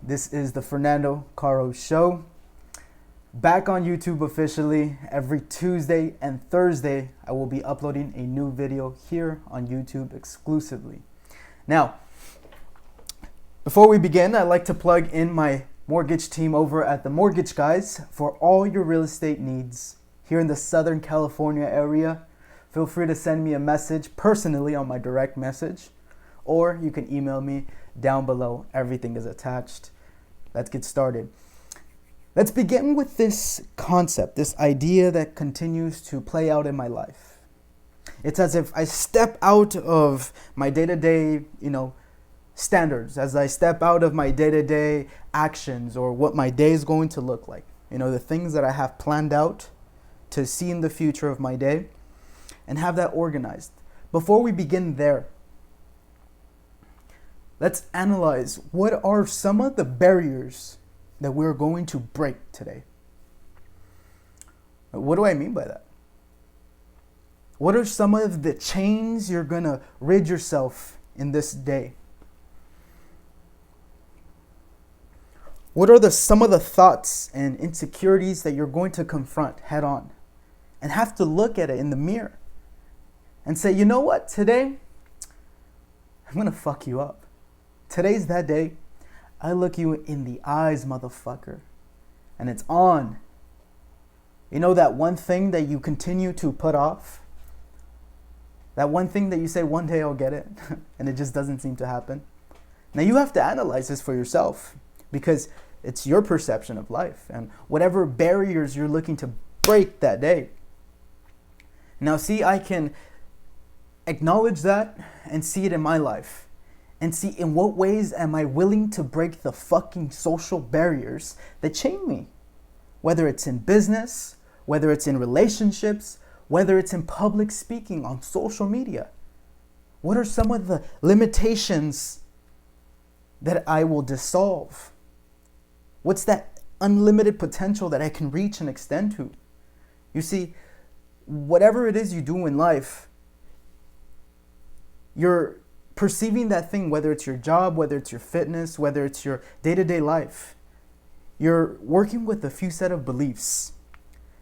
This is the Fernando Show. Back on YouTube officially. Every Tuesday and Thursday, I will be uploading a new video here on YouTube exclusively. Now, before we begin, I'd like to plug in my mortgage team over at The Mortgage Guys for all your real estate needs here in the Southern California area. Feel free to send me a message personally on my direct message, or you can email me down below. Everything is attached. Let's get started. Let's begin with this concept, this idea that continues to play out in my life. It's as if I step out of my day-to-day, standards, as I step out of my day-to-day actions or what my day is going to look like. The things that I have planned out to see in the future of my day and have that organized. Before we begin there, let's analyze what are some of the barriers that we're going to break today. What do I mean by that? What are some of the chains you're going to rid yourself in this day? What are some of the thoughts and insecurities that you're going to confront head on and have to look at it in the mirror and say, you know what, today I'm going to fuck you up. Today's that day. I look you in the eyes, motherfucker, and it's on. That one thing that you continue to put off? That one thing that you say, one day I'll get it, and it just doesn't seem to happen? Now you have to analyze this for yourself because it's your perception of life and whatever barriers you're looking to break that day. Now see, I can acknowledge that and see it in my life. And see in what ways am I willing to break the fucking social barriers that chain me? Whether it's in business, whether it's in relationships, whether it's in public speaking on social media. What are some of the limitations that I will dissolve? What's that unlimited potential that I can reach and extend to? You see, whatever it is you do in life, you're perceiving that thing, whether it's your job, whether it's your fitness, whether it's your day-to-day life, you're working with a few set of beliefs.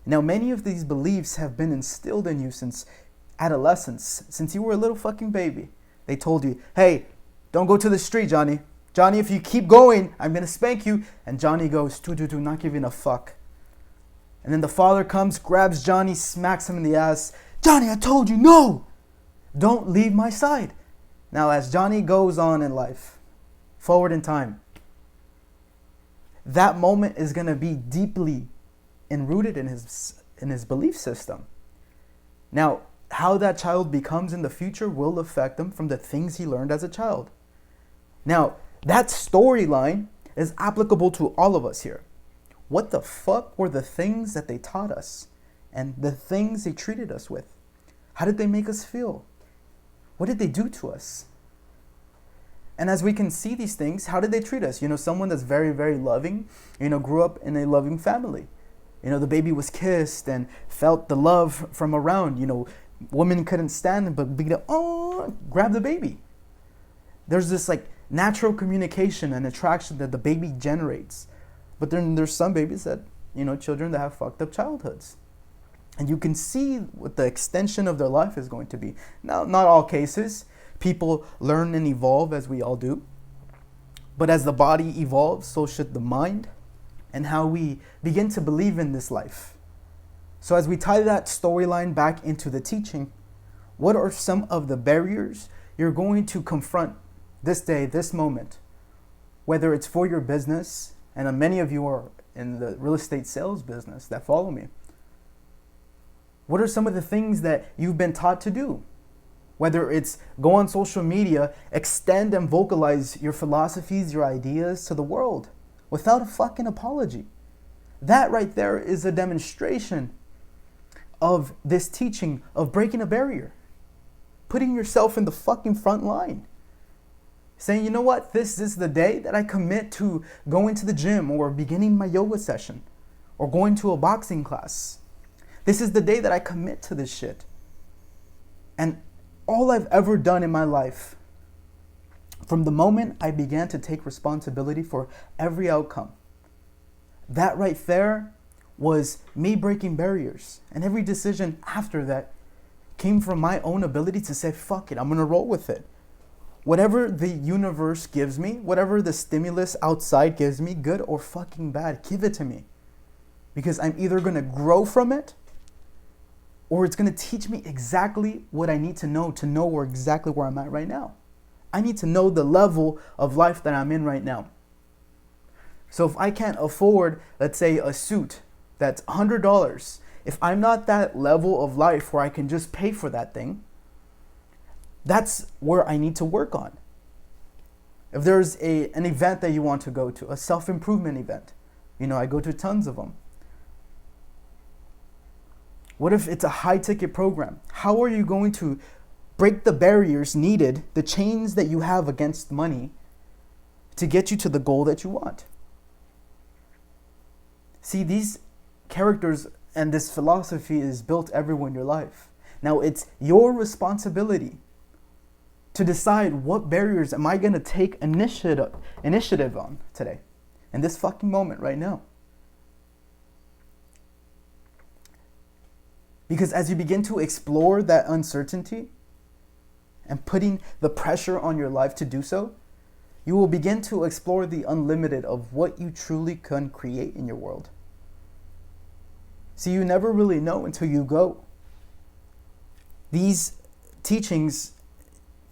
Now, many of these beliefs have been instilled in you since adolescence, since you were a little fucking baby. They told you, hey, don't go to the street, Johnny. Johnny, if you keep going, I'm going to spank you. And Johnny goes, not giving a fuck. And then the father comes, grabs Johnny, smacks him in the ass. Johnny, I told you, no! Don't leave my side. Now, as Johnny goes on in life, forward in time, that moment is going to be deeply enrooted in his belief system. Now, how that child becomes in the future will affect him from the things he learned as a child. Now, that storyline is applicable to all of us here. What the fuck were the things that they taught us and the things they treated us with? How did they make us feel? What did they do to us? And as we can see these things, how did they treat us? Someone that's very, very loving, grew up in a loving family. The baby was kissed and felt the love from around. Women couldn't stand it, but grab the baby. There's this natural communication and attraction that the baby generates. But then there's some babies that, children that have fucked up childhoods. And you can see what the extension of their life is going to be. Now, not all cases. People learn and evolve as we all do. But as the body evolves, so should the mind and how we begin to believe in this life. So as we tie that storyline back into the teaching, what are some of the barriers you're going to confront this day, this moment? Whether it's for your business, and many of you are in the real estate sales business that follow me. What are some of the things that you've been taught to do? Whether it's go on social media, extend and vocalize your philosophies, your ideas to the world without a fucking apology. That right there is a demonstration of this teaching of breaking a barrier. Putting yourself in the fucking front line. Saying, you know what, this is the day that I commit to going to the gym or beginning my yoga session or going to a boxing class. This is the day that I commit to this shit. And all I've ever done in my life From the moment I began to take responsibility for every outcome, that right there was me breaking barriers. And every decision after that came from my own ability to say, fuck it, I'm gonna roll with it. Whatever the universe gives me, whatever the stimulus outside gives me, good or fucking bad, give it to me. Because I'm either gonna grow from it, or it's gonna teach me exactly what I need to know where exactly where I'm at right now. I need to know the level of life that I'm in right now. So if I can't afford, let's say, a suit that's $100, if I'm not that level of life where I can just pay for that thing, that's where I need to work on. If there's an event that you want to go to, a self-improvement event, I go to tons of them. What if it's a high-ticket program? How are you going to break the barriers needed, the chains that you have against money, to get you to the goal that you want? See, these characters and this philosophy is built everywhere in your life. Now, it's your responsibility to decide what barriers am I going to take initiative on today, in this fucking moment right now. Because as you begin to explore that uncertainty and putting the pressure on your life to do so, you will begin to explore the unlimited of what you truly can create in your world. See, you never really know until you go. These teachings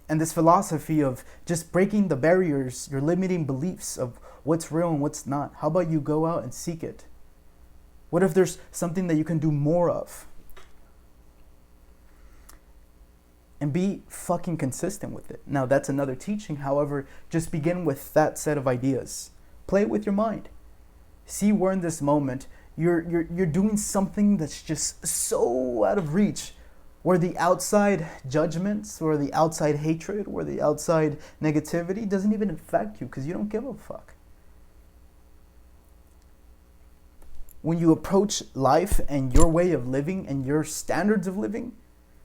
and this philosophy of just breaking the barriers, your limiting beliefs of what's real and what's not. How about you go out and seek it? What if there's something that you can do more of? And be fucking consistent with it. Now, that's another teaching. However, just begin with that set of ideas. Play with your mind. See where in this moment you're doing something that's just so out of reach, where the outside judgments, or the outside hatred, or the outside negativity doesn't even affect you because you don't give a fuck. When you approach life and your way of living and your standards of living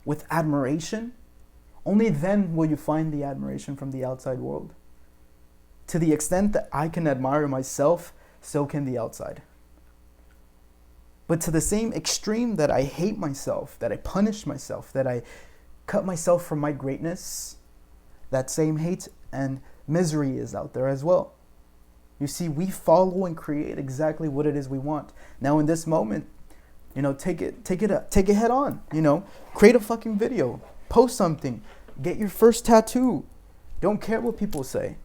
with admiration, only then will you find the admiration from the outside world. To the extent that I can admire myself, so can the outside. But to the same extreme that I hate myself, that I punish myself, that I cut myself from my greatness, that same hate and misery is out there as well. You see, we follow and create exactly what it is we want. Now in this moment, take it head on, create a fucking video, post something, get your first tattoo. Don't care what people say.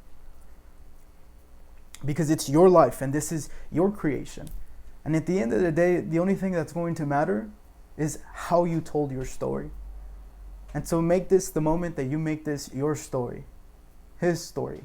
Because it's your life and this is your creation. And at the end of the day, the only thing that's going to matter is how you told your story. And so make this the moment that you make this your story, his story.